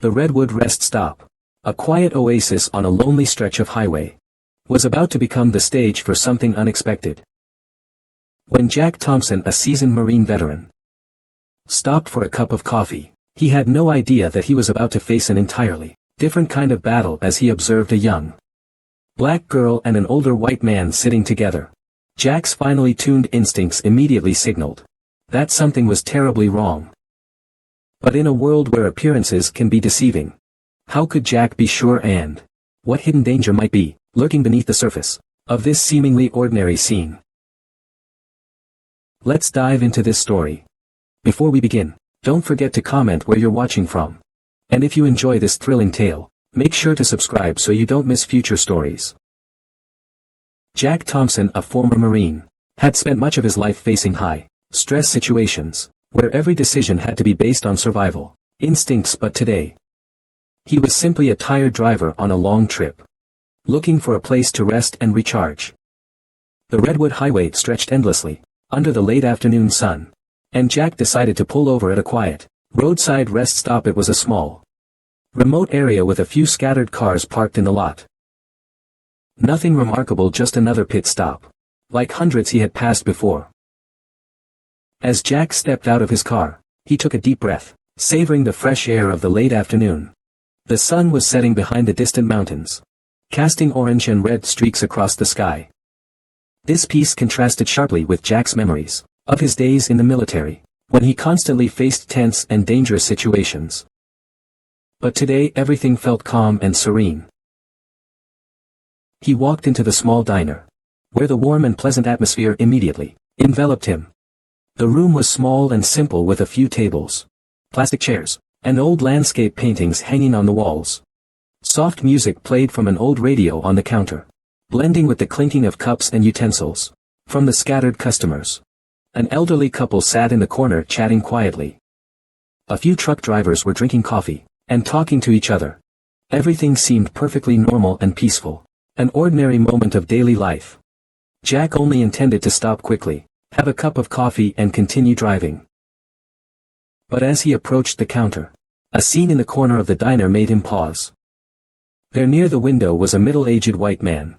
The Redwood Rest Stop, a quiet oasis on a lonely stretch of highway, was about to become the stage for something unexpected. When Jack Thompson, a seasoned Marine veteran, stopped for a cup of coffee, he had no idea that he was about to face an entirely different kind of battle as he observed a young black girl and an older white man sitting together. Jack's finely tuned instincts immediately signaled that something was terribly wrong. But in a world where appearances can be deceiving, how could Jack be sure and what hidden danger might be lurking beneath the surface of this seemingly ordinary scene? Let's dive into this story. Before we begin, don't forget to comment where you're watching from. And if you enjoy this thrilling tale, make sure to subscribe so you don't miss future stories. Jack Thompson, a former Marine, had spent much of his life facing high-stress situations, where every decision had to be based on survival instincts. But today, he was simply a tired driver on a long trip, looking for a place to rest and recharge. The Redwood Highway stretched endlessly under the late afternoon sun, and Jack decided to pull over at a quiet roadside rest stop. It was a small, remote area with a few scattered cars parked in the lot. Nothing remarkable, just another pit stop, like hundreds he had passed before. As Jack stepped out of his car, he took a deep breath, savoring the fresh air of the late afternoon. The sun was setting behind the distant mountains, casting orange and red streaks across the sky. This piece contrasted sharply with Jack's memories of his days in the military, when he constantly faced tense and dangerous situations. But today everything felt calm and serene. He walked into the small diner, where the warm and pleasant atmosphere immediately enveloped him. The room was small and simple, with a few tables, plastic chairs, and old landscape paintings hanging on the walls. Soft music played from an old radio on the counter, blending with the clinking of cups and utensils from the scattered customers. An elderly couple sat in the corner chatting quietly. A few truck drivers were drinking coffee and talking to each other. Everything seemed perfectly normal and peaceful, an ordinary moment of daily life. Jack only intended to stop quickly, have a cup of coffee and continue driving. But as he approached the counter, a scene in the corner of the diner made him pause. There near the window was a middle-aged white man,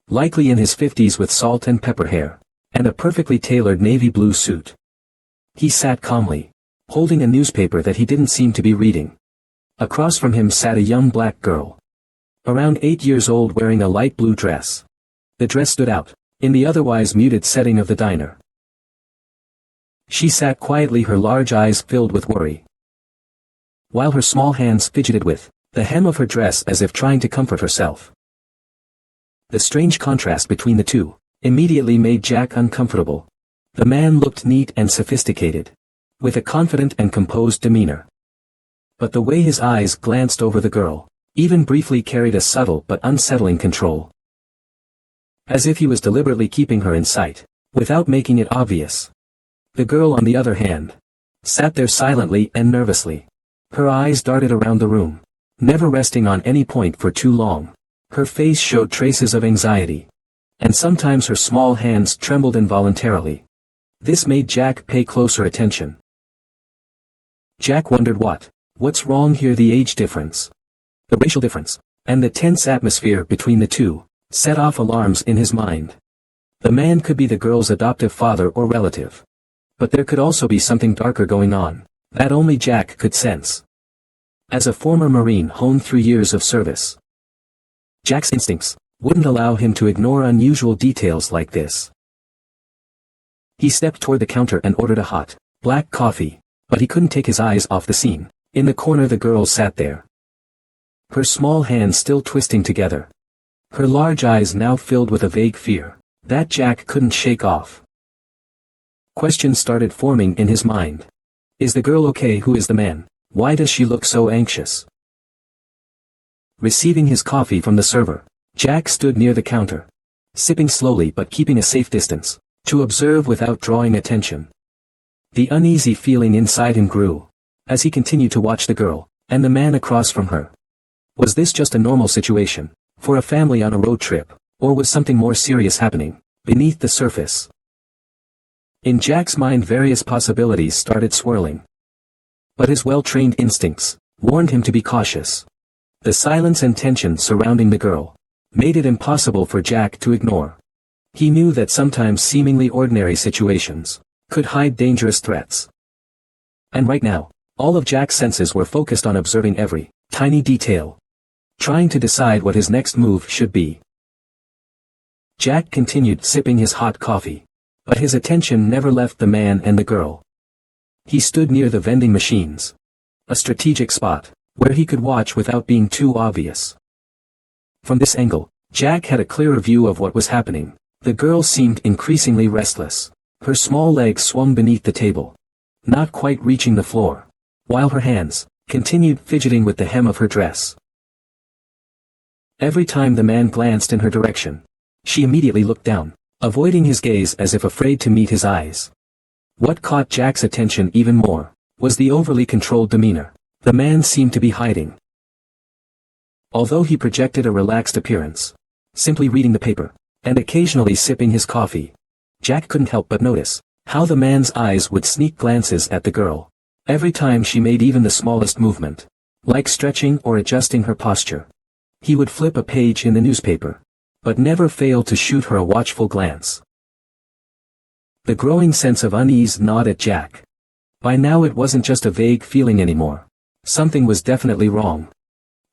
likely in his 50s, with salt and pepper hair, and a perfectly tailored navy blue suit. He sat calmly, holding a newspaper that he didn't seem to be reading. Across from him sat a young black girl, around 8 years old, wearing a light blue dress. The dress stood out in the otherwise muted setting of the diner. She sat quietly, her large eyes filled with worry, while her small hands fidgeted with the hem of her dress as if trying to comfort herself. The strange contrast between the two immediately made Jack uncomfortable. The man looked neat and sophisticated, with a confident and composed demeanor. But the way his eyes glanced over the girl, even briefly, carried a subtle but unsettling control. As if he was deliberately keeping her in sight, without making it obvious. The girl, on the other hand, sat there silently and nervously. Her eyes darted around the room, never resting on any point for too long. Her face showed traces of anxiety, and sometimes her small hands trembled involuntarily. This made Jack pay closer attention. Jack wondered what's wrong here. The age difference, the racial difference, and the tense atmosphere between the two set off alarms in his mind. The man could be the girl's adoptive father or relative. But there could also be something darker going on, that only Jack could sense. As a former Marine honed through years of service, Jack's instincts wouldn't allow him to ignore unusual details like this. He stepped toward the counter and ordered a hot, black coffee, but he couldn't take his eyes off the scene. In the corner the girl sat there, her small hands still twisting together, her large eyes now filled with a vague fear that Jack couldn't shake off. Questions started forming in his mind. Is the girl okay? Who is the man? Why does she look so anxious? Receiving his coffee from the server, Jack stood near the counter, sipping slowly but keeping a safe distance, to observe without drawing attention. The uneasy feeling inside him grew, as he continued to watch the girl, and the man across from her. Was this just a normal situation, for a family on a road trip, or was something more serious happening beneath the surface? In Jack's mind various possibilities started swirling. But his well-trained instincts warned him to be cautious. The silence and tension surrounding the girl made it impossible for Jack to ignore. He knew that sometimes seemingly ordinary situations could hide dangerous threats. And right now, all of Jack's senses were focused on observing every tiny detail, trying to decide what his next move should be. Jack continued sipping his hot coffee, but his attention never left the man and the girl. He stood near the vending machines, a strategic spot where he could watch without being too obvious. From this angle, Jack had a clearer view of what was happening. The girl seemed increasingly restless. Her small legs swung beneath the table, not quite reaching the floor, while her hands continued fidgeting with the hem of her dress. Every time the man glanced in her direction, she immediately looked down, avoiding his gaze as if afraid to meet his eyes. What caught Jack's attention even more was the overly controlled demeanor the man seemed to be hiding. Although he projected a relaxed appearance, simply reading the paper and occasionally sipping his coffee, Jack couldn't help but notice how the man's eyes would sneak glances at the girl every time she made even the smallest movement, like stretching or adjusting her posture. He would flip a page in the newspaper, but never failed to shoot her a watchful glance. The growing sense of unease gnawed at Jack. By now it wasn't just a vague feeling anymore. Something was definitely wrong.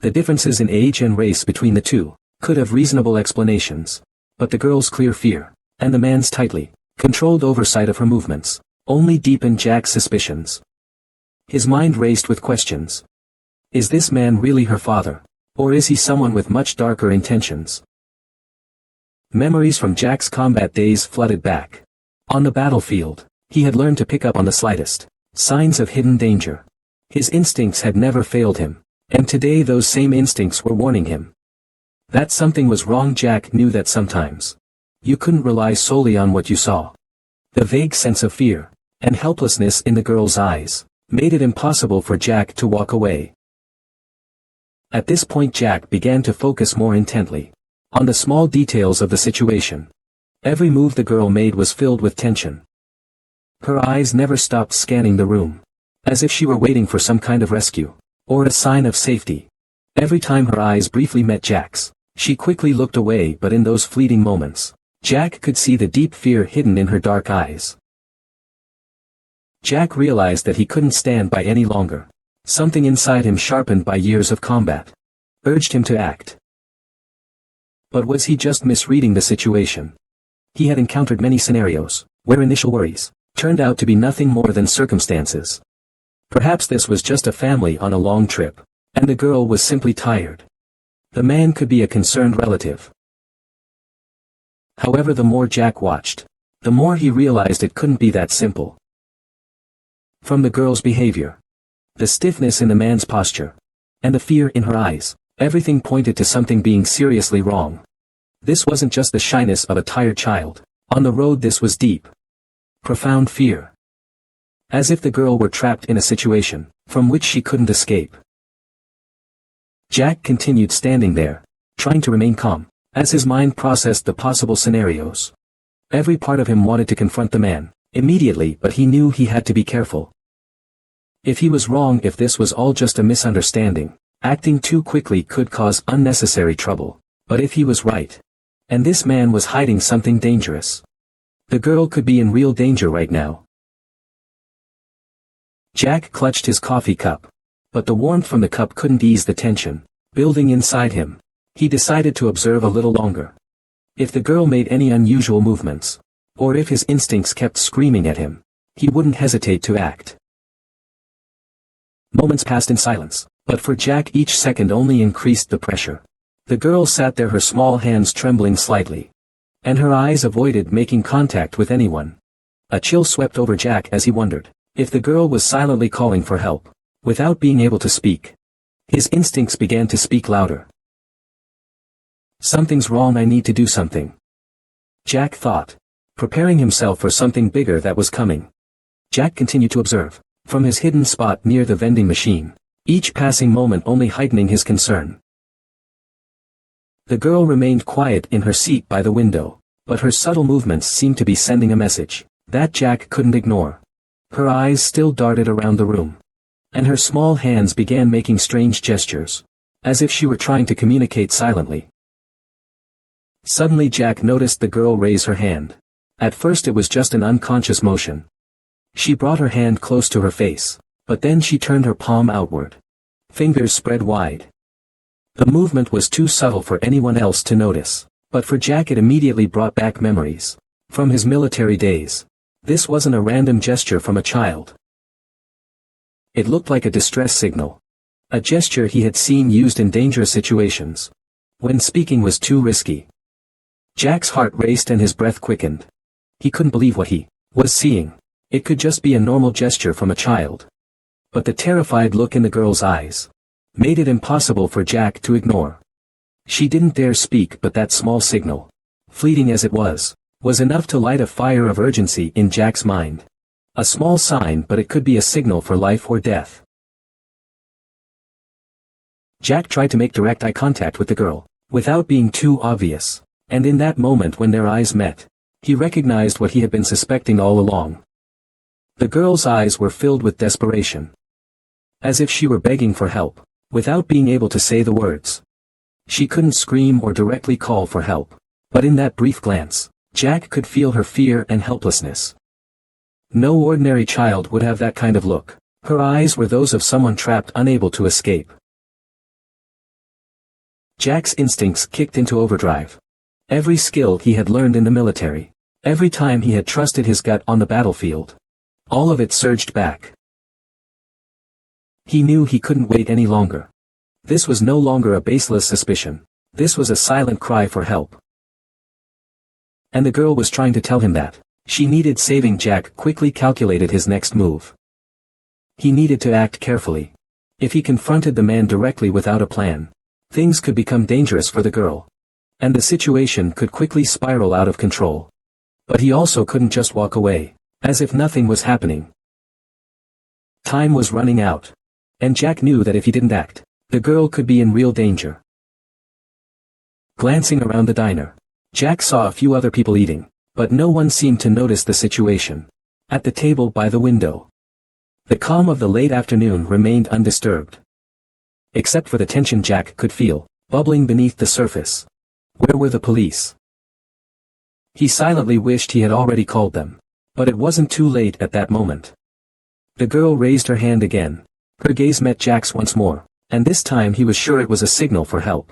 The differences in age and race between the two could have reasonable explanations, but the girl's clear fear, and the man's tightly controlled oversight of her movements, only deepened Jack's suspicions. His mind raced with questions. Is this man really her father, or is he someone with much darker intentions? Memories from Jack's combat days flooded back. On the battlefield, he had learned to pick up on the slightest signs of hidden danger. His instincts had never failed him, and today those same instincts were warning him that something was wrong. Jack knew that sometimes you couldn't rely solely on what you saw. The vague sense of fear and helplessness in the girl's eyes made it impossible for Jack to walk away. At this point Jack began to focus more intently on the small details of the situation. Every move the girl made was filled with tension. Her eyes never stopped scanning the room, as if she were waiting for some kind of rescue, or a sign of safety. Every time her eyes briefly met Jack's, she quickly looked away, but in those fleeting moments, Jack could see the deep fear hidden in her dark eyes. Jack realized that he couldn't stand by any longer. Something inside him, sharpened by years of combat, urged him to act. But was he just misreading the situation? He had encountered many scenarios where initial worries turned out to be nothing more than circumstances. Perhaps this was just a family on a long trip, and the girl was simply tired. The man could be a concerned relative. However, the more Jack watched, the more he realized it couldn't be that simple. From the girl's behavior, the stiffness in the man's posture, and the fear in her eyes, everything pointed to something being seriously wrong. This wasn't just the shyness of a tired child. On the road, this was deep, profound fear. As if the girl were trapped in a situation from which she couldn't escape. Jack continued standing there, trying to remain calm, as his mind processed the possible scenarios. Every part of him wanted to confront the man immediately, but he knew he had to be careful. If he was wrong, if this was all just a misunderstanding, acting too quickly could cause unnecessary trouble. But if he was right, and this man was hiding something dangerous, the girl could be in real danger right now. Jack clutched his coffee cup, but the warmth from the cup couldn't ease the tension building inside him. He decided to observe a little longer. If the girl made any unusual movements, or if his instincts kept screaming at him, he wouldn't hesitate to act. Moments passed in silence, but for Jack each second only increased the pressure. The girl sat there, her small hands trembling slightly, and her eyes avoided making contact with anyone. A chill swept over Jack as he wondered if the girl was silently calling for help, without being able to speak. His instincts began to speak louder. Something's wrong, I need to do something, Jack thought, preparing himself for something bigger that was coming. Jack continued to observe, from his hidden spot near the vending machine, each passing moment only heightening his concern. The girl remained quiet in her seat by the window, but her subtle movements seemed to be sending a message that Jack couldn't ignore. Her eyes still darted around the room, and her small hands began making strange gestures, as if she were trying to communicate silently. Suddenly Jack noticed the girl raise her hand. At first it was just an unconscious motion. She brought her hand close to her face, but then she turned her palm outward. Fingers spread wide. The movement was too subtle for anyone else to notice, but for Jack it immediately brought back memories from his military days. This wasn't a random gesture from a child. It looked like a distress signal. A gesture he had seen used in dangerous situations, when speaking was too risky. Jack's heart raced and his breath quickened. He couldn't believe what he was seeing. It could just be a normal gesture from a child. But the terrified look in the girl's eyes made it impossible for Jack to ignore. She didn't dare speak, but that small signal, fleeting as it was enough to light a fire of urgency in Jack's mind. A small sign, but it could be a signal for life or death. Jack tried to make direct eye contact with the girl, without being too obvious, and in that moment when their eyes met, he recognized what he had been suspecting all along. The girl's eyes were filled with desperation, as if she were begging for help, without being able to say the words. She couldn't scream or directly call for help, but in that brief glance, Jack could feel her fear and helplessness. No ordinary child would have that kind of look. Her eyes were those of someone trapped, unable to escape. Jack's instincts kicked into overdrive. Every skill he had learned in the military, every time he had trusted his gut on the battlefield, all of it surged back. He knew he couldn't wait any longer. This was no longer a baseless suspicion. This was a silent cry for help. And the girl was trying to tell him that she needed saving. Jack quickly calculated his next move. He needed to act carefully. If he confronted the man directly without a plan, things could become dangerous for the girl, and the situation could quickly spiral out of control. But he also couldn't just walk away, as if nothing was happening. Time was running out, and Jack knew that if he didn't act, the girl could be in real danger. Glancing around the diner, Jack saw a few other people eating, but no one seemed to notice the situation. At the table by the window, the calm of the late afternoon remained undisturbed, except for the tension Jack could feel, bubbling beneath the surface. Where were the police? He silently wished he had already called them, but it wasn't too late at that moment. The girl raised her hand again. Her gaze met Jack's once more, and this time he was sure it was a signal for help.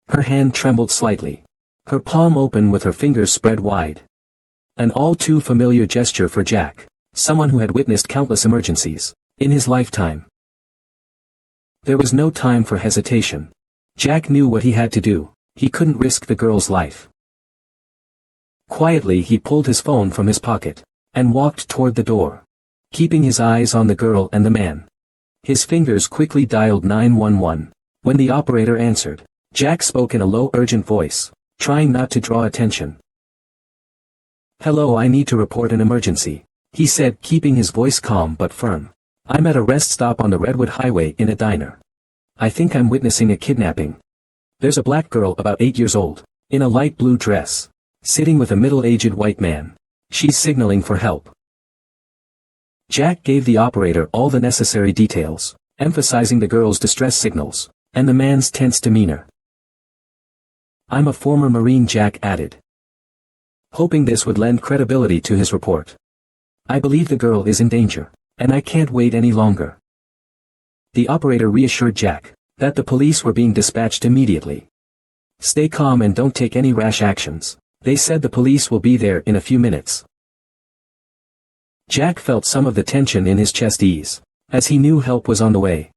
Her hand trembled slightly, her palm open with her fingers spread wide. An all too familiar gesture for Jack, someone who had witnessed countless emergencies in his lifetime. There was no time for hesitation. Jack knew what he had to do. He couldn't risk the girl's life. Quietly he pulled his phone from his pocket, and walked toward the door, keeping his eyes on the girl and the man. His fingers quickly dialed 911. When the operator answered, Jack spoke in a low, urgent voice, trying not to draw attention. "Hello, I need to report an emergency," he said, keeping his voice calm but firm. "I'm at a rest stop on the Redwood Highway in a diner. I think I'm witnessing a kidnapping. There's a black girl about 8 years old, in a light blue dress, sitting with a middle-aged white man. She's signaling for help." Jack gave the operator all the necessary details, emphasizing the girl's distress signals, and the man's tense demeanor. "I'm a former Marine," Jack added, hoping this would lend credibility to his report. "I believe the girl is in danger, and I can't wait any longer." The operator reassured Jack that the police were being dispatched immediately. "Stay calm and don't take any rash actions. They said the police will be there in a few minutes." Jack felt some of the tension in his chest ease, as he knew help was on the way.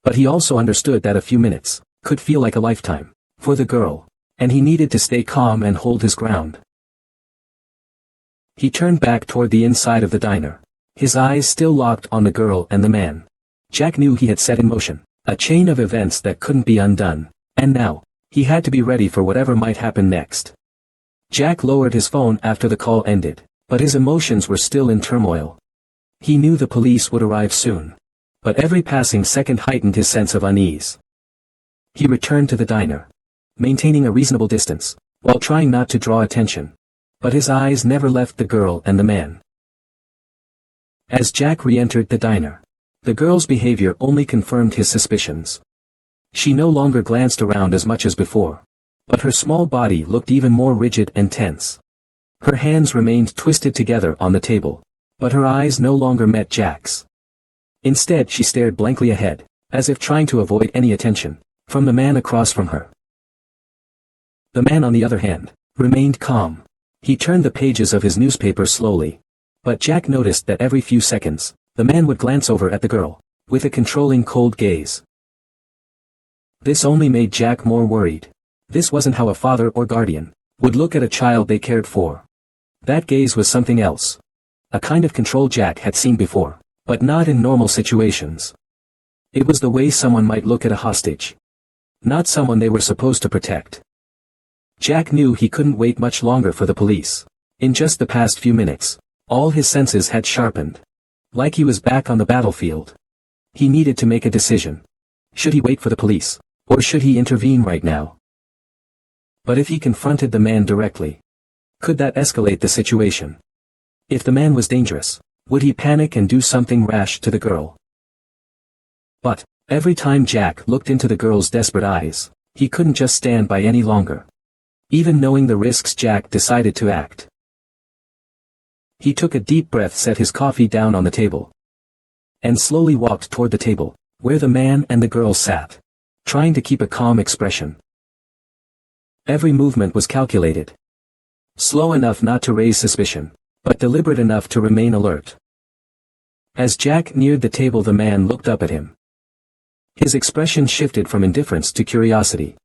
But he also understood that a few minutes could feel like a lifetime for the girl, and he needed to stay calm and hold his ground. He turned back toward the inside of the diner, his eyes still locked on the girl and the man. Jack knew he had set in motion a chain of events that couldn't be undone, and now, he had to be ready for whatever might happen next. Jack lowered his phone after the call ended, but his emotions were still in turmoil. He knew the police would arrive soon, but every passing second heightened his sense of unease. He returned to the diner, maintaining a reasonable distance, while trying not to draw attention, but his eyes never left the girl and the man. As Jack re-entered the diner, the girl's behavior only confirmed his suspicions. She no longer glanced around as much as before, but her small body looked even more rigid and tense. Her hands remained twisted together on the table, but her eyes no longer met Jack's. Instead she stared blankly ahead, as if trying to avoid any attention from the man across from her. The man, on the other hand, remained calm. He turned the pages of his newspaper slowly, but Jack noticed that every few seconds, the man would glance over at the girl, with a controlling cold gaze. This only made Jack more worried. This wasn't how a father or guardian would look at a child they cared for. That gaze was something else. A kind of control Jack had seen before, but not in normal situations. It was the way someone might look at a hostage. Not someone they were supposed to protect. Jack knew he couldn't wait much longer for the police. In just the past few minutes, all his senses had sharpened. Like he was back on the battlefield. He needed to make a decision. Should he wait for the police, or should he intervene right now? But if he confronted the man directly, could that escalate the situation? If the man was dangerous, would he panic and do something rash to the girl? But, every time Jack looked into the girl's desperate eyes, he couldn't just stand by any longer. Even knowing the risks, Jack decided to act. He took a deep breath, set his coffee down on the table, and slowly walked toward the table, where the man and the girl sat, trying to keep a calm expression. Every movement was calculated. Slow enough not to raise suspicion, but deliberate enough to remain alert. As Jack neared the table, the man looked up at him. His expression shifted from indifference to curiosity,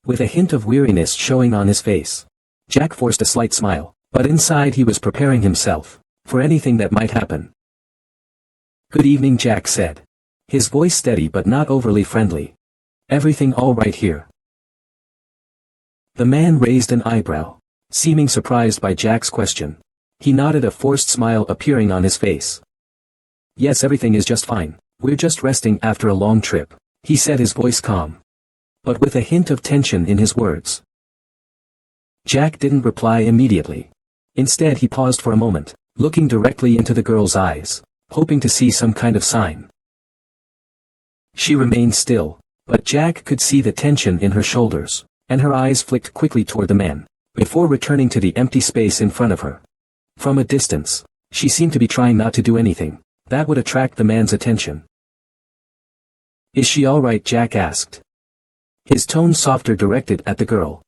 with a hint of weariness showing on his face. Jack forced a slight smile, but inside he was preparing himself for anything that might happen. "Good evening," Jack said, his voice steady but not overly friendly. "Everything all right here?" The man raised an eyebrow, seeming surprised by Jack's question. He nodded, a forced smile appearing on his face. "Yes, everything is just fine. We're just resting after a long trip," he said, his voice calm, but with a hint of tension in his words. Jack didn't reply immediately. Instead he paused for a moment, looking directly into the girl's eyes, hoping to see some kind of sign. She remained still, but Jack could see the tension in her shoulders, and her eyes flicked quickly toward the man, before returning to the empty space in front of her. From a distance, she seemed to be trying not to do anything that would attract the man's attention. "Is she all right?" Jack asked, his tone softer, directed at the girl.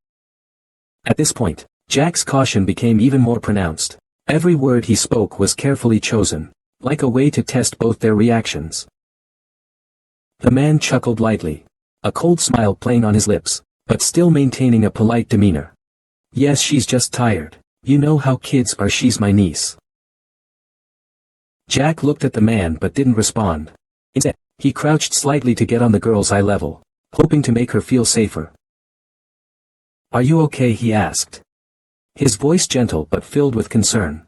At this point, Jack's caution became even more pronounced. Every word he spoke was carefully chosen, like a way to test both their reactions. The man chuckled lightly, a cold smile playing on his lips, but still maintaining a polite demeanor. "Yes, she's just tired. You know how kids are. She's my niece." Jack looked at the man but didn't respond. Instead, he crouched slightly to get on the girl's eye level, hoping to make her feel safer. "Are you okay?" he asked, his voice gentle but filled with concern.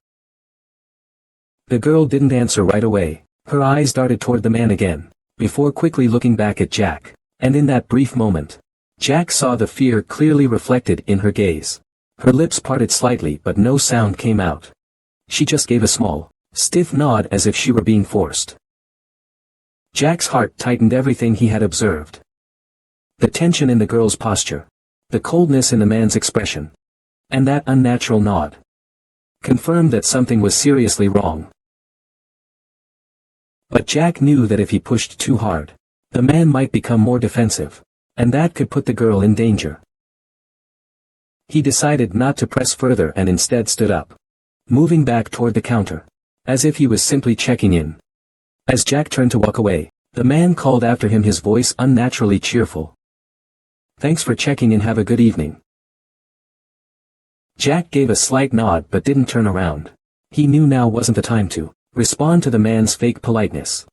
The girl didn't answer right away. Her eyes darted toward the man again, before quickly looking back at Jack, and in that brief moment, Jack saw the fear clearly reflected in her gaze. Her lips parted slightly but no sound came out. She just gave a small, stiff nod as if she were being forced. Jack's heart tightened. Everything he had observed, the tension in the girl's posture, the coldness in the man's expression, and that unnatural nod, confirmed that something was seriously wrong. But Jack knew that if he pushed too hard, the man might become more defensive, and that could put the girl in danger. He decided not to press further and instead stood up, moving back toward the counter, as if he was simply checking in. As Jack turned to walk away, the man called after him, his voice unnaturally cheerful. "Thanks for checking in. Have a good evening." Jack gave a slight nod but didn't turn around. He knew now wasn't the time to respond to the man's fake politeness.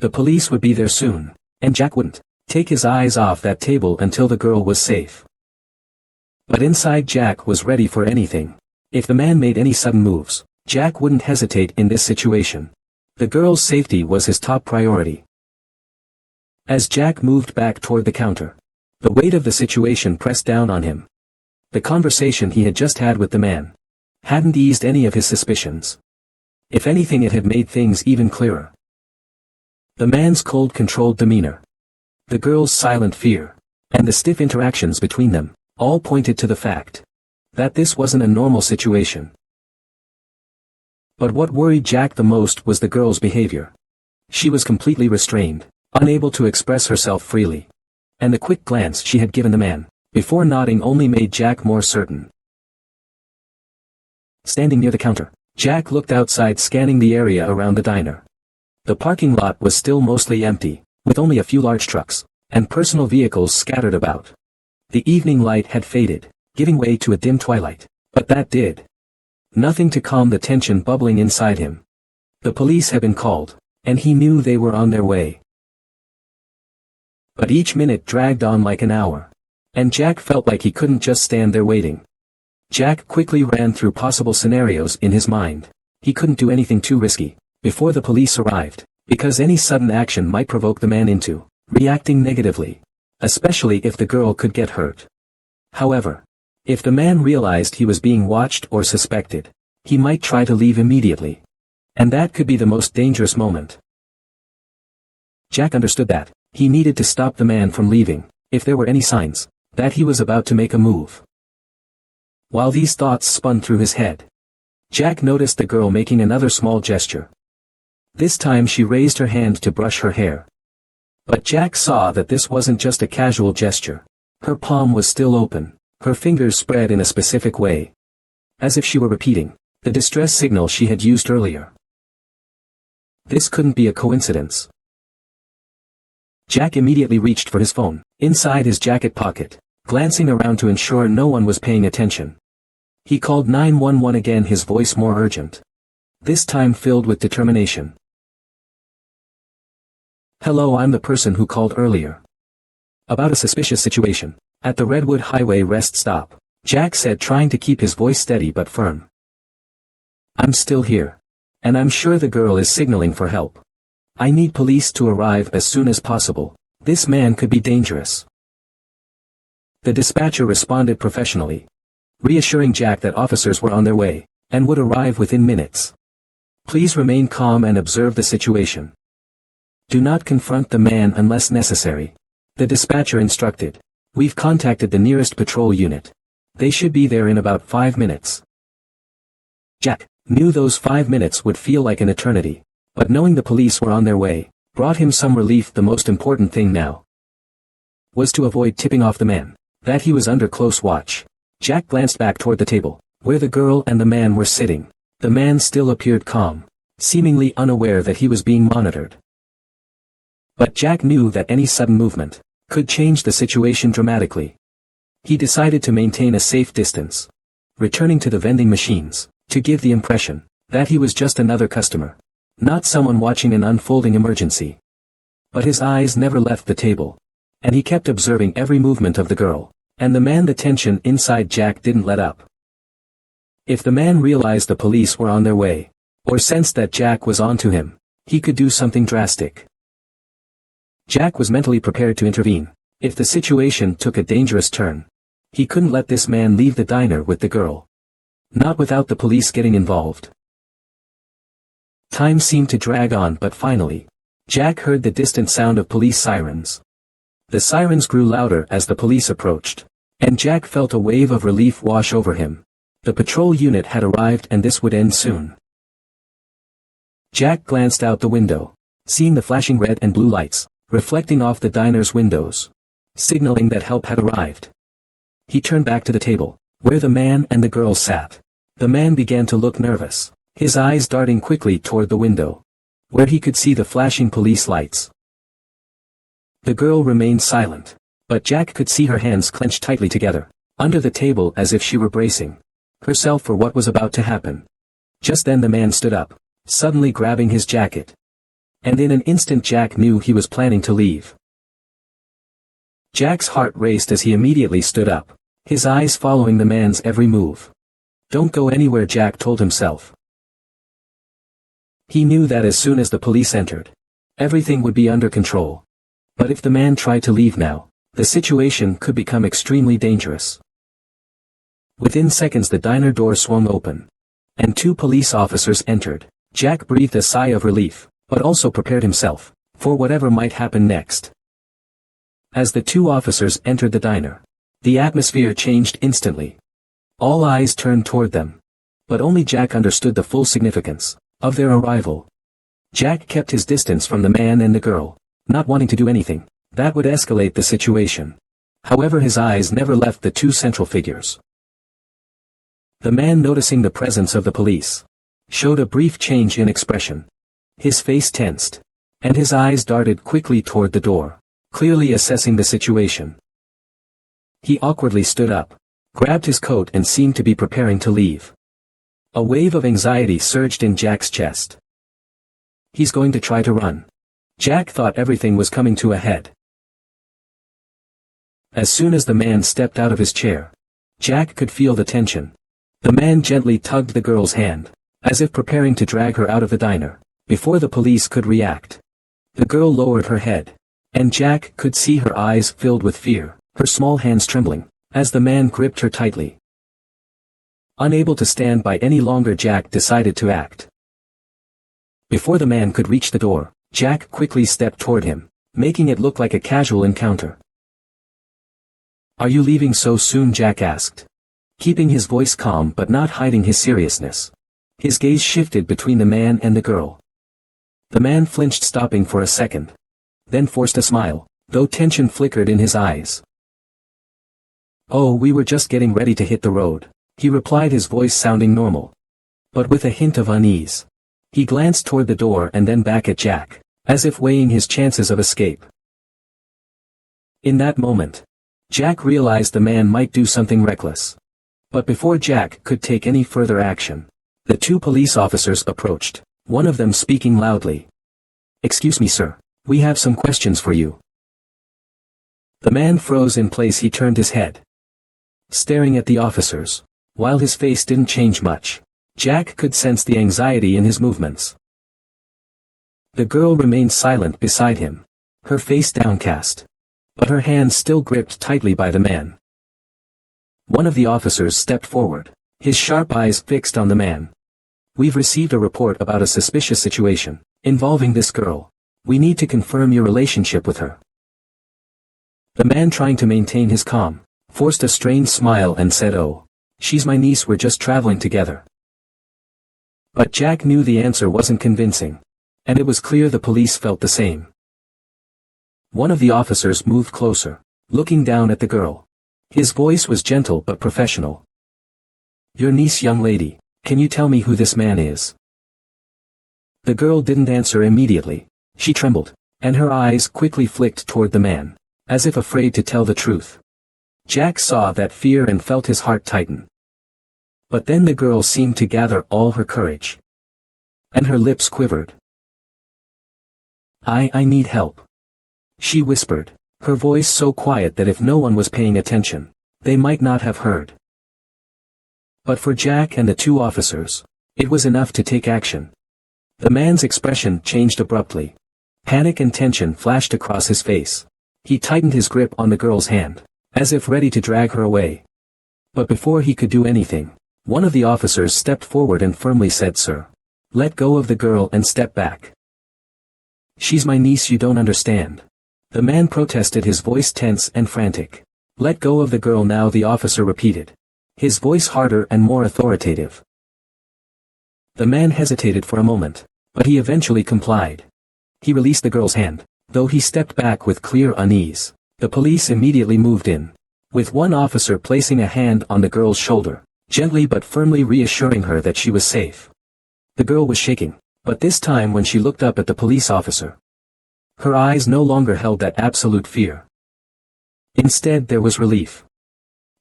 The police would be there soon, and Jack wouldn't take his eyes off that table until the girl was safe. But inside, Jack was ready for anything. If the man made any sudden moves, Jack wouldn't hesitate in this situation. The girl's safety was his top priority. As Jack moved back toward the counter, the weight of the situation pressed down on him. The conversation he had just had with the man hadn't eased any of his suspicions. If anything, it had made things even clearer. The man's cold, controlled demeanor, the girl's silent fear, and the stiff interactions between them, all pointed to the fact that this wasn't a normal situation. But what worried Jack the most was the girl's behavior. She was completely restrained, unable to express herself freely. And the quick glance she had given the man, before nodding, only made Jack more certain. Standing near the counter, Jack looked outside, scanning the area around the diner. The parking lot was still mostly empty, with only a few large trucks and personal vehicles scattered about. The evening light had faded, giving way to a dim twilight, but that did nothing to calm the tension bubbling inside him. The police had been called, and he knew they were on their way. But each minute dragged on like an hour, and Jack felt like he couldn't just stand there waiting. Jack quickly ran through possible scenarios in his mind. He couldn't do anything too risky before the police arrived, because any sudden action might provoke the man into reacting negatively, especially if the girl could get hurt. However, if the man realized he was being watched or suspected, he might try to leave immediately. And that could be the most dangerous moment. Jack understood that he needed to stop the man from leaving, if there were any signs that he was about to make a move. While these thoughts spun through his head, Jack noticed the girl making another small gesture. This time she raised her hand to brush her hair. But Jack saw that this wasn't just a casual gesture. Her palm was still open, her fingers spread in a specific way, as if she were repeating the distress signal she had used earlier. This couldn't be a coincidence. Jack immediately reached for his phone, inside his jacket pocket, glancing around to ensure no one was paying attention. He called 911 again, his voice more urgent, this time filled with determination. "Hello, I'm the person who called earlier about a suspicious situation at the Redwood Highway rest stop," Jack said, trying to keep his voice steady but firm. "I'm still here, and I'm sure the girl is signaling for help. I need police to arrive as soon as possible. This man could be dangerous." The dispatcher responded professionally, reassuring Jack that officers were on their way and would arrive within minutes. "Please remain calm and observe the situation. Do not confront the man unless necessary," the dispatcher instructed. "We've contacted the nearest patrol unit. They should be there in about 5 minutes." Jack knew those 5 minutes would feel like an eternity, but knowing the police were on their way brought him some relief. The most important thing now was to avoid tipping off the man that he was under close watch. Jack glanced back toward the table, where the girl and the man were sitting. The man still appeared calm, seemingly unaware that he was being monitored. But Jack knew that any sudden movement could change the situation dramatically. He decided to maintain a safe distance, returning to the vending machines, to give the impression that he was just another customer, not someone watching an unfolding emergency. But his eyes never left the table, and he kept observing every movement of the girl and the man. The tension inside Jack didn't let up. If the man realized the police were on their way, or sensed that Jack was onto him, he could do something drastic. Jack was mentally prepared to intervene if the situation took a dangerous turn. He couldn't let this man leave the diner with the girl, not without the police getting involved. Time seemed to drag on, but finally, Jack heard the distant sound of police sirens. The sirens grew louder as the police approached, and Jack felt a wave of relief wash over him. The patrol unit had arrived, and this would end soon. Jack glanced out the window, seeing the flashing red and blue lights reflecting off the diner's windows, signaling that help had arrived. He turned back to the table, where the man and the girl sat. The man began to look nervous, his eyes darting quickly toward the window, where he could see the flashing police lights. The girl remained silent, but Jack could see her hands clenched tightly together, under the table, as if she were bracing herself for what was about to happen. Just then the man stood up, suddenly grabbing his jacket. And in an instant Jack knew he was planning to leave. Jack's heart raced as he immediately stood up, his eyes following the man's every move. "Don't go anywhere," Jack told himself. He knew that as soon as the police entered, everything would be under control. But if the man tried to leave now, the situation could become extremely dangerous. Within seconds the diner door swung open, and 2 police officers entered, Jack breathed a sigh of relief, but also prepared himself for whatever might happen next. As the two officers entered the diner, the atmosphere changed instantly. All eyes turned toward them. But only Jack understood the full significance of their arrival. Jack kept his distance from the man and the girl, not wanting to do anything that would escalate the situation. However, his eyes never left the two central figures. The man, noticing the presence of the police, showed a brief change in expression. His face tensed, and his eyes darted quickly toward the door, clearly assessing the situation. He awkwardly stood up, grabbed his coat and seemed to be preparing to leave. A wave of anxiety surged in Jack's chest. He's going to try to run. Jack thought everything was coming to a head. As soon as the man stepped out of his chair, Jack could feel the tension. The man gently tugged the girl's hand, as if preparing to drag her out of the diner, before the police could react. The girl lowered her head, and Jack could see her eyes filled with fear, her small hands trembling, as the man gripped her tightly. Unable to stand by any longer, Jack decided to act. Before the man could reach the door, Jack quickly stepped toward him, making it look like a casual encounter. "Are you leaving so soon?" Jack asked, keeping his voice calm but not hiding his seriousness. His gaze shifted between the man and the girl. The man flinched, stopping for a second, then forced a smile, though tension flickered in his eyes. "Oh, we were just getting ready to hit the road," he replied, his voice sounding normal, but with a hint of unease. He glanced toward the door and then back at Jack, as if weighing his chances of escape. In that moment, Jack realized the man might do something reckless. But before Jack could take any further action, the two police officers approached, one of them speaking loudly. "Excuse me, sir, we have some questions for you." The man froze in place. He turned his head, staring at the officers. While his face didn't change much, Jack could sense the anxiety in his movements. The girl remained silent beside him, her face downcast, but her hands still gripped tightly by the man. One of the officers stepped forward, his sharp eyes fixed on the man. "We've received a report about a suspicious situation involving this girl. We need to confirm your relationship with her." The man, trying to maintain his calm, forced a strained smile and said, "Oh, she's my niece, we're just traveling together." But Jack knew the answer wasn't convincing, and it was clear the police felt the same. One of the officers moved closer, looking down at the girl. His voice was gentle but professional. "Your niece, young lady, can you tell me who this man is?" The girl didn't answer immediately. She trembled, and her eyes quickly flicked toward the man, as if afraid to tell the truth. Jack saw that fear and felt his heart tighten. But then the girl seemed to gather all her courage, and her lips quivered. I need help," she whispered, her voice so quiet that if no one was paying attention, they might not have heard. But for Jack and the two officers, it was enough to take action. The man's expression changed abruptly. Panic and tension flashed across his face. He tightened his grip on the girl's hand, as if ready to drag her away. But before he could do anything, one of the officers stepped forward and firmly said, "Sir, let go of the girl and step back. She's my niece, you don't understand." The man protested, his voice tense and frantic. "Let go of the girl now," the officer repeated, his voice harder and more authoritative. The man hesitated for a moment, but he eventually complied. He released the girl's hand, though he stepped back with clear unease. The police immediately moved in, with one officer placing a hand on the girl's shoulder, gently but firmly reassuring her that she was safe. The girl was shaking, but this time when she looked up at the police officer, her eyes no longer held that absolute fear. Instead there was relief.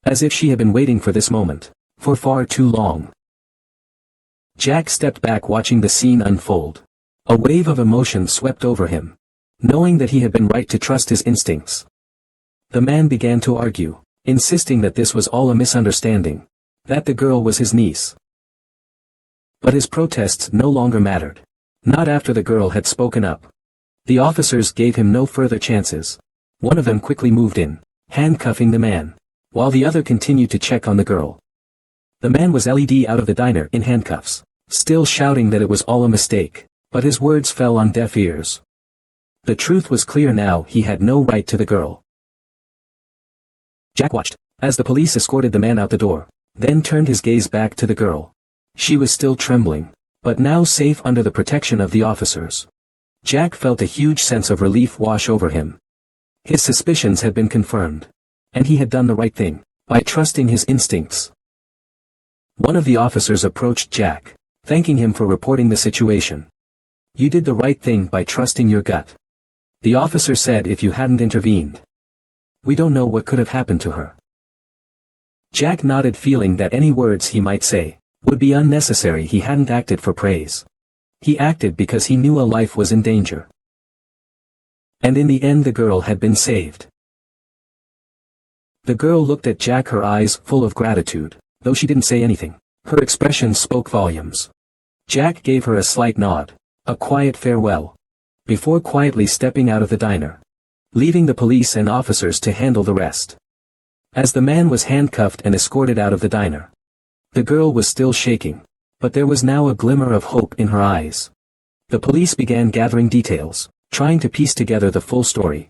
As if she had been waiting for this moment, for far too long. Jack stepped back, watching the scene unfold. A wave of emotion swept over him, knowing that he had been right to trust his instincts. The man began to argue, insisting that this was all a misunderstanding, that the girl was his niece. But his protests no longer mattered. Not after the girl had spoken up. The officers gave him no further chances. One of them quickly moved in, handcuffing the man, while the other continued to check on the girl. The man was led out of the diner in handcuffs, still shouting that it was all a mistake, but his words fell on deaf ears. The truth was clear now: he had no right to the girl. Jack watched as the police escorted the man out the door, then turned his gaze back to the girl. She was still trembling, but now safe under the protection of the officers. Jack felt a huge sense of relief wash over him. His suspicions had been confirmed, and he had done the right thing by trusting his instincts. One of the officers approached Jack, thanking him for reporting the situation. "You did the right thing by trusting your gut," the officer said. "If you hadn't intervened, we don't know what could have happened to her." Jack nodded, feeling that any words he might say would be unnecessary. He hadn't acted for praise. He acted because he knew a life was in danger. And in the end the girl had been saved. The girl looked at Jack, her eyes full of gratitude, though she didn't say anything. Her expression spoke volumes. Jack gave her a slight nod, a quiet farewell, before quietly stepping out of the diner, leaving the police and officers to handle the rest. As the man was handcuffed and escorted out of the diner, the girl was still shaking, but there was now a glimmer of hope in her eyes. The police began gathering details, trying to piece together the full story.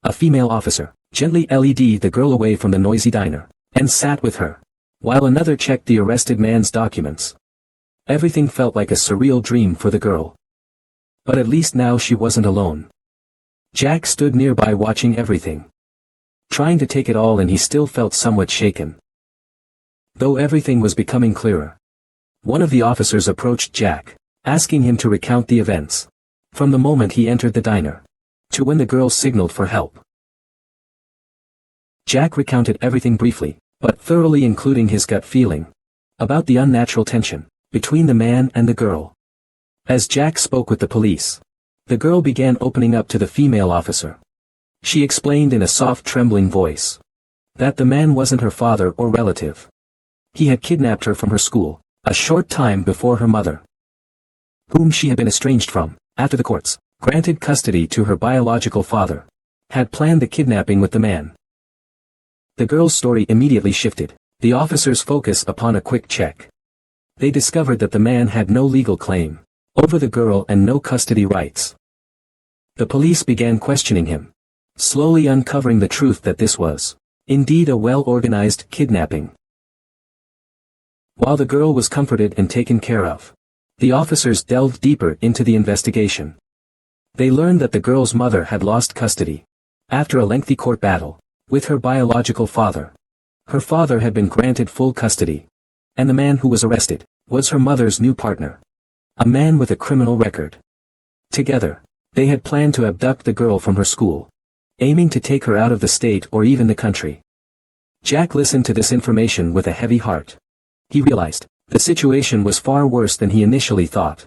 A female officer gently led the girl away from the noisy diner, and sat with her, while another checked the arrested man's documents. Everything felt like a surreal dream for the girl. But at least now she wasn't alone. Jack stood nearby watching everything, trying to take it all in. He still felt somewhat shaken, though everything was becoming clearer. One of the officers approached Jack, asking him to recount the events, from the moment he entered the diner, to when the girl signaled for help. Jack recounted everything briefly, but thoroughly, including his gut feeling about the unnatural tension between the man and the girl. As Jack spoke with the police, the girl began opening up to the female officer. She explained in a soft, trembling voice that the man wasn't her father or relative. He had kidnapped her from her school a short time before her mother, whom she had been estranged from after the courts granted custody to her biological father, had planned the kidnapping with the man. The girl's story immediately shifted the officers' focus upon a quick check. They discovered that the man had no legal claim over the girl and no custody rights. The police began questioning him, slowly uncovering the truth that this was indeed a well-organized kidnapping. While the girl was comforted and taken care of, the officers delved deeper into the investigation. They learned that the girl's mother had lost custody after a lengthy court battle with her biological father. Her father had been granted full custody, and the man who was arrested was her mother's new partner, a man with a criminal record. Together, they had planned to abduct the girl from her school, aiming to take her out of the state or even the country. Jack listened to this information with a heavy heart. He realized the situation was far worse than he initially thought.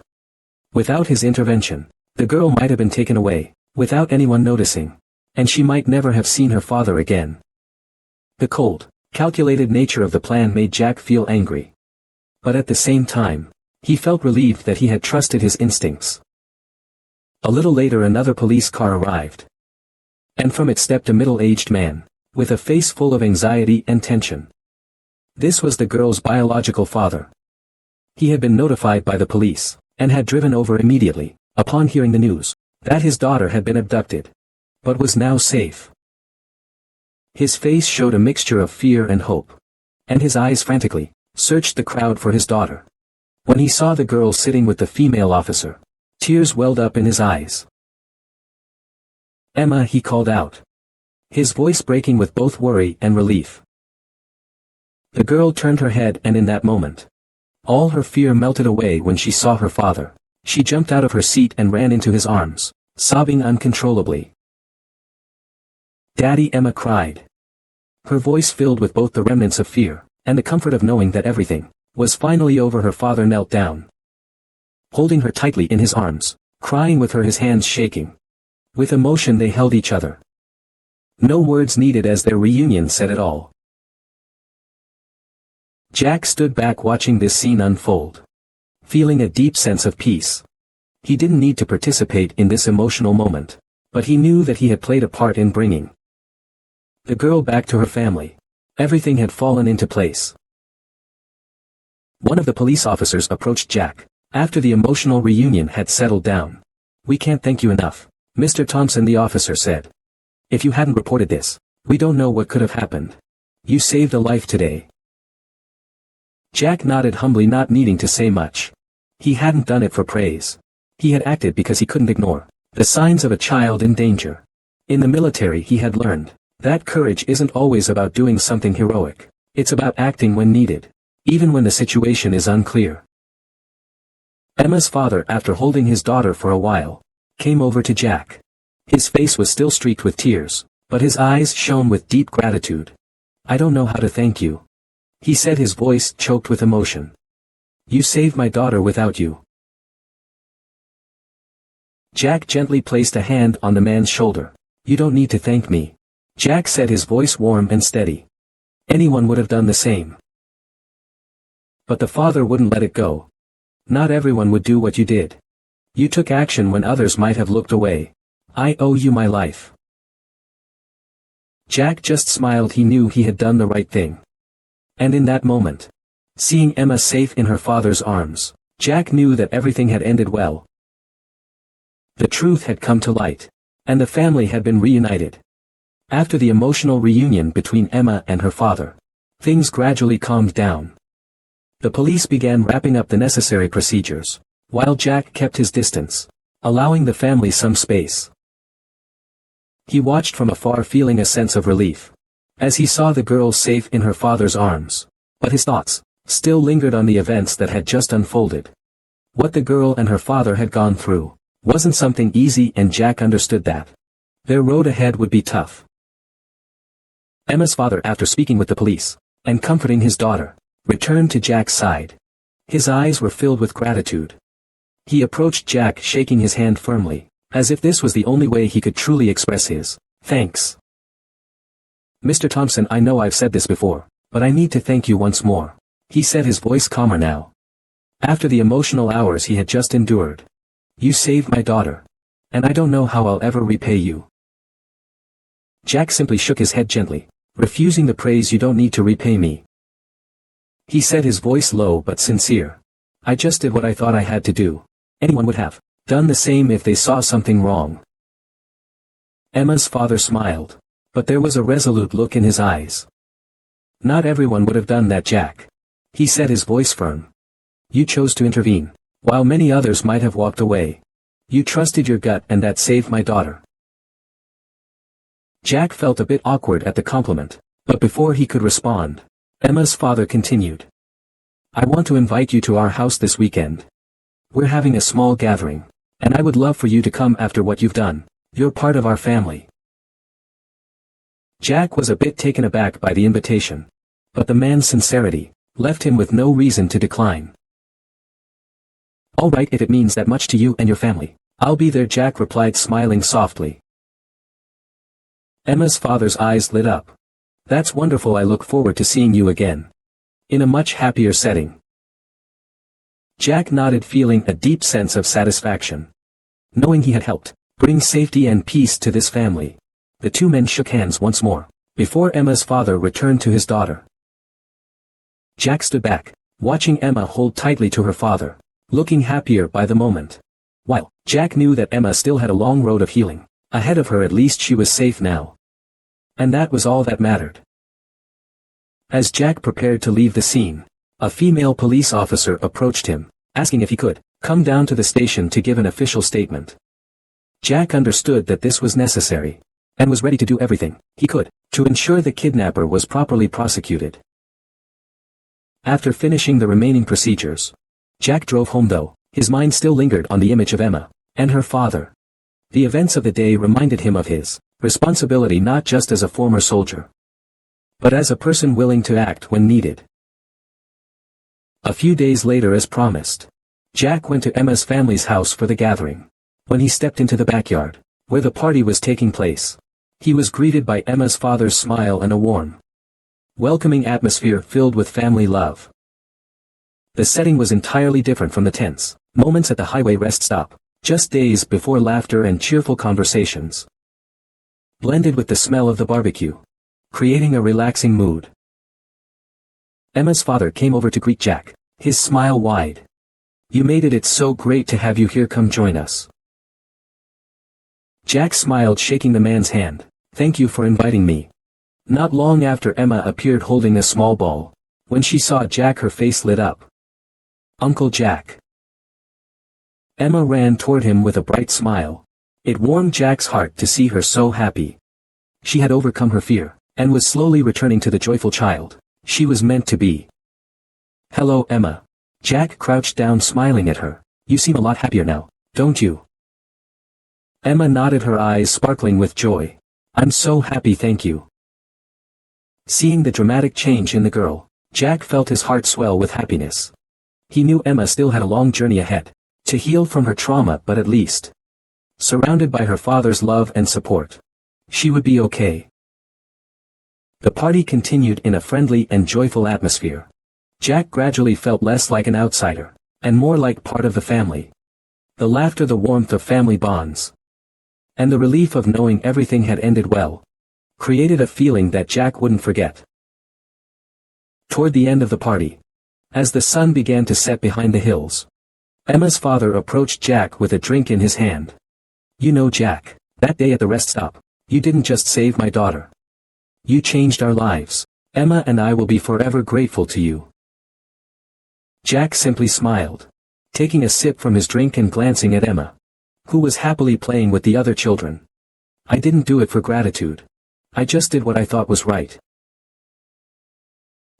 Without his intervention, the girl might have been taken away, without anyone noticing, and she might never have seen her father again. The cold, calculated nature of the plan made Jack feel angry. But at the same time, he felt relieved that he had trusted his instincts. A little later another police car arrived, and from it stepped a middle-aged man, with a face full of anxiety and tension. This was the girl's biological father. He had been notified by the police, and had driven over immediately, upon hearing the news, that his daughter had been abducted, but was now safe. His face showed a mixture of fear and hope, and his eyes frantically searched the crowd for his daughter. When he saw the girl sitting with the female officer, tears welled up in his eyes. "Emma," he called out, his voice breaking with both worry and relief. The girl turned her head, and in that moment, all her fear melted away. When she saw her father, she jumped out of her seat and ran into his arms, sobbing uncontrollably. "Daddy," Emma cried, her voice filled with both the remnants of fear and the comfort of knowing that everything was finally over. Her father knelt down, holding her tightly in his arms, crying with her, his hands shaking. With emotion they held each other. No words needed, as their reunion said it all. Jack stood back watching this scene unfold, feeling a deep sense of peace. He didn't need to participate in this emotional moment, but he knew that he had played a part in bringing the girl back to her family. Everything had fallen into place. One of the police officers approached Jack, after the emotional reunion had settled down. "We can't thank you enough, Mr. Thompson," the officer said. "If you hadn't reported this, we don't know what could have happened. You saved a life today." Jack nodded humbly, not needing to say much. He hadn't done it for praise. He had acted because he couldn't ignore the signs of a child in danger. In the military he had learned that courage isn't always about doing something heroic. It's about acting when needed, even when the situation is unclear. Emma's father, after holding his daughter for a while, came over to Jack. His face was still streaked with tears, but his eyes shone with deep gratitude. "I don't know how to thank you," he said, his voice choked with emotion. "You saved my daughter without you." Jack gently placed a hand on the man's shoulder. "You don't need to thank me," Jack said, his voice warm and steady. "Anyone would have done the same." But the father wouldn't let it go. "Not everyone would do what you did. You took action when others might have looked away. I owe you my life." Jack just smiled. He knew he had done the right thing. And in that moment, seeing Emma safe in her father's arms, Jack knew that everything had ended well. The truth had come to light, and the family had been reunited. After the emotional reunion between Emma and her father, things gradually calmed down. The police began wrapping up the necessary procedures, while Jack kept his distance, allowing the family some space. He watched from afar, feeling a sense of relief, as he saw the girl safe in her father's arms, but his thoughts still lingered on the events that had just unfolded. What the girl and her father had gone through wasn't something easy, and Jack understood that. Their road ahead would be tough. Emma's father, after speaking with the police and comforting his daughter, returned to Jack's side. His eyes were filled with gratitude. He approached Jack, shaking his hand firmly, as if this was the only way he could truly express his thanks. "Mr. Thompson, I know I've said this before, but I need to thank you once more," he said, his voice calmer now. "After the emotional hours he had just endured, you saved my daughter, and I don't know how I'll ever repay you." Jack simply shook his head gently, refusing the praise. "You don't need to repay me," he said, his voice low but sincere. "I just did what I thought I had to do. Anyone would have done the same if they saw something wrong." Emma's father smiled, but there was a resolute look in his eyes. "Not everyone would have done that, Jack," he said, his voice firm. "You chose to intervene, while many others might have walked away. You trusted your gut, and that saved my daughter." Jack felt a bit awkward at the compliment, but before he could respond, Emma's father continued. "I want to invite you to our house this weekend. We're having a small gathering, and I would love for you to come after what you've done. You're part of our family." Jack was a bit taken aback by the invitation, but the man's sincerity left him with no reason to decline. "All right, if it means that much to you and your family, I'll be there," Jack replied, smiling softly. Emma's father's eyes lit up. "That's wonderful. I look forward to seeing you again, in a much happier setting." Jack nodded, feeling a deep sense of satisfaction. Knowing he had helped bring safety and peace to this family, the two men shook hands once more, before Emma's father returned to his daughter. Jack stood back, watching Emma hold tightly to her father, looking happier by the moment. While Jack knew that Emma still had a long road of healing ahead of her, at least she was safe now. And that was all that mattered. As Jack prepared to leave the scene, a female police officer approached him, asking if he could come down to the station to give an official statement. Jack understood that this was necessary, and was ready to do everything he could to ensure the kidnapper was properly prosecuted. After finishing the remaining procedures, Jack drove home, though his mind still lingered on the image of Emma and her father. The events of the day reminded him of his responsibility, not just as a former soldier, but as a person willing to act when needed. A few days later, as promised, Jack went to Emma's family's house for the gathering. When he stepped into the backyard, where the party was taking place, he was greeted by Emma's father's smile and a warm, welcoming atmosphere filled with family love. The setting was entirely different from the tense moments at the highway rest stop, just days before. Laughter and cheerful conversations blended with the smell of the barbecue, creating a relaxing mood. Emma's father came over to greet Jack, his smile wide. "You made it. It's so great to have you here. Come join us." Jack smiled, shaking the man's hand. "Thank you for inviting me." Not long after, Emma appeared holding a small ball. When she saw Jack, her face lit up. "Uncle Jack." Emma ran toward him with a bright smile. It warmed Jack's heart to see her so happy. She had overcome her fear, and was slowly returning to the joyful child she was meant to be. "Hello, Emma." Jack crouched down, smiling at her. "You seem a lot happier now, don't you?" Emma nodded, her eyes sparkling with joy. "I'm so happy, thank you." Seeing the dramatic change in the girl, Jack felt his heart swell with happiness. He knew Emma still had a long journey ahead to heal from her trauma, but at least, surrounded by her father's love and support, she would be okay. The party continued in a friendly and joyful atmosphere. Jack gradually felt less like an outsider, and more like part of the family. The laughter, the warmth of family bonds, and the relief of knowing everything had ended well, created a feeling that Jack wouldn't forget. Toward the end of the party, as the sun began to set behind the hills, Emma's father approached Jack with a drink in his hand. "You know, Jack, that day at the rest stop, you didn't just save my daughter. You changed our lives. Emma and I will be forever grateful to you." Jack simply smiled, taking a sip from his drink and glancing at Emma, who was happily playing with the other children. "I didn't do it for gratitude. I just did what I thought was right."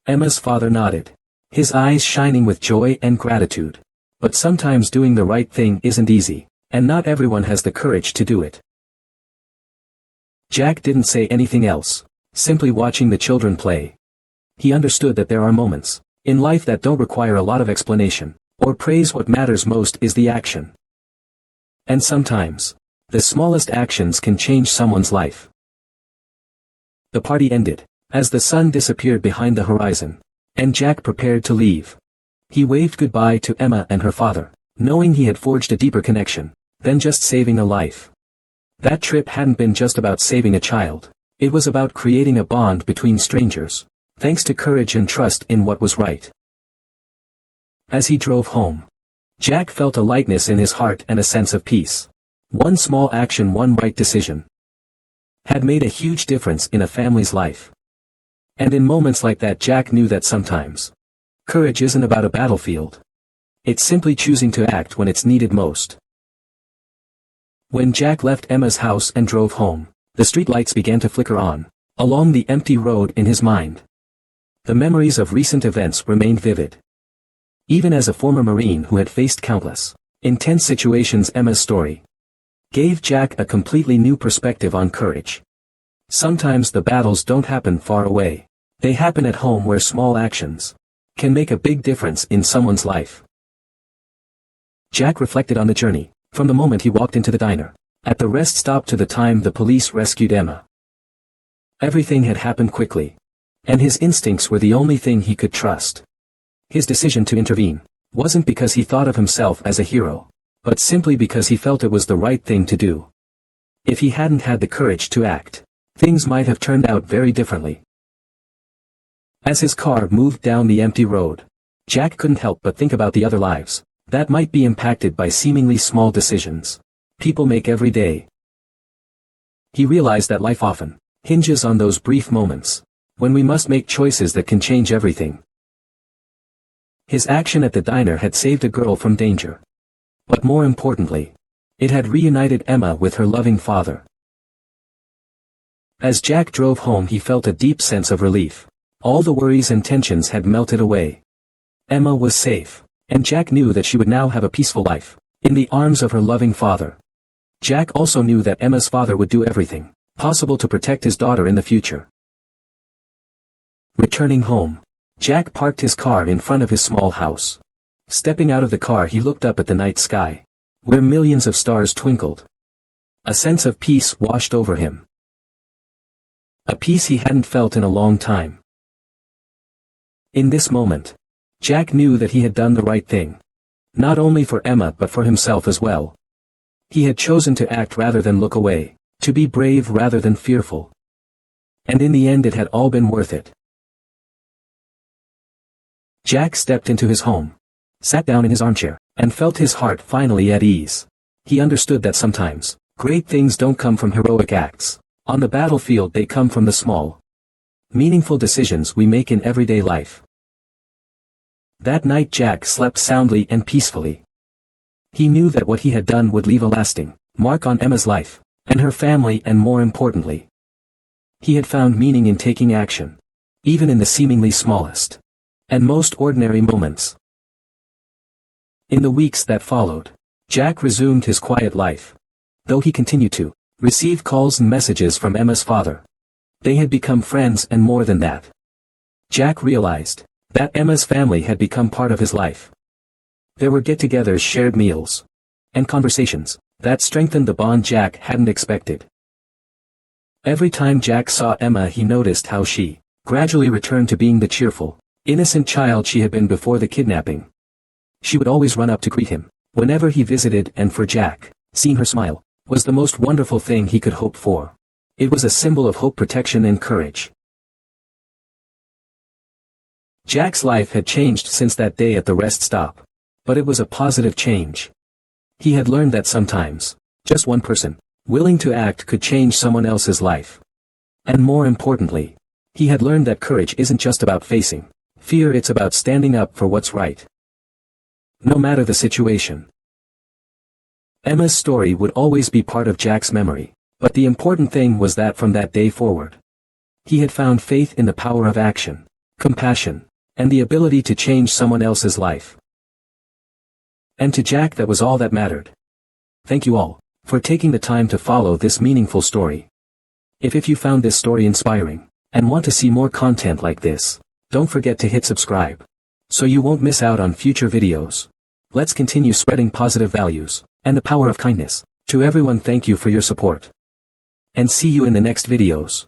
Emma's father nodded, his eyes shining with joy and gratitude. But sometimes doing the right thing isn't easy, and not everyone has the courage to do it. Jack didn't say anything else, simply watching the children play. He understood that there are moments in life that don't require a lot of explanation or praise. What matters most is the action. And sometimes, the smallest actions can change someone's life. The party ended as the sun disappeared behind the horizon, and Jack prepared to leave. He waved goodbye to Emma and her father, knowing he had forged a deeper connection than just saving a life. That trip hadn't been just about saving a child, it was about creating a bond between strangers, thanks to courage and trust in what was right. As he drove home, Jack felt a lightness in his heart and a sense of peace. One small action, one right decision, had made a huge difference in a family's life. And in moments like that, Jack knew that sometimes courage isn't about a battlefield. It's simply choosing to act when it's needed most. When Jack left Emma's house and drove home, the street lights began to flicker on along the empty road in his mind. The memories of recent events remained vivid. Even as a former Marine who had faced countless intense situations, Emma's story gave Jack a completely new perspective on courage. Sometimes the battles don't happen far away. They happen at home, where small actions can make a big difference in someone's life. Jack reflected on the journey, from the moment he walked into the diner at the rest stop to the time the police rescued Emma. Everything had happened quickly, and his instincts were the only thing he could trust. His decision to intervene wasn't because he thought of himself as a hero, but simply because he felt it was the right thing to do. If he hadn't had the courage to act, things might have turned out very differently. As his car moved down the empty road, Jack couldn't help but think about the other lives that might be impacted by seemingly small decisions people make every day. He realized that life often hinges on those brief moments when we must make choices that can change everything. His action at the diner had saved a girl from danger. But more importantly, it had reunited Emma with her loving father. As Jack drove home, he felt a deep sense of relief. All the worries and tensions had melted away. Emma was safe, and Jack knew that she would now have a peaceful life in the arms of her loving father. Jack also knew that Emma's father would do everything possible to protect his daughter in the future. Returning home, Jack parked his car in front of his small house. Stepping out of the car, he looked up at the night sky, where millions of stars twinkled. A sense of peace washed over him. A peace he hadn't felt in a long time. In this moment, Jack knew that he had done the right thing. Not only for Emma but for himself as well. He had chosen to act rather than look away, to be brave rather than fearful. And in the end, it had all been worth it. Jack stepped into his home, sat down in his armchair, and felt his heart finally at ease. He understood that sometimes, great things don't come from heroic acts. On the battlefield they come from the small, meaningful decisions we make in everyday life. That night Jack slept soundly and peacefully. He knew that what he had done would leave a lasting mark on Emma's life, and her family, and more importantly, he had found meaning in taking action, even in the seemingly smallest and most ordinary moments. In the weeks that followed, Jack resumed his quiet life, though he continued to receive calls and messages from Emma's father. They had become friends, and more than that, Jack realized that Emma's family had become part of his life. There were get-togethers, shared meals, and conversations that strengthened the bond Jack hadn't expected. Every time Jack saw Emma, he noticed how she gradually returned to being the cheerful, innocent child she had been before the kidnapping. She would always run up to greet him whenever he visited, and for Jack, seeing her smile was the most wonderful thing he could hope for. It was a symbol of hope, protection, and courage. Jack's life had changed since that day at the rest stop, but it was a positive change. He had learned that sometimes, just one person, willing to act, could change someone else's life. And more importantly, he had learned that courage isn't just about facing fear, it's about standing up for what's right, no matter the situation. Emma's story would always be part of Jack's memory, but the important thing was that from that day forward, he had found faith in the power of action, compassion, and the ability to change someone else's life. And to Jack, that was all that mattered. Thank you all for taking the time to follow this meaningful story. If you found this story inspiring, and want to see more content like this, don't forget to hit subscribe, so you won't miss out on future videos. Let's continue spreading positive values, and the power of kindness. To everyone, thank you for your support. And see you in the next videos.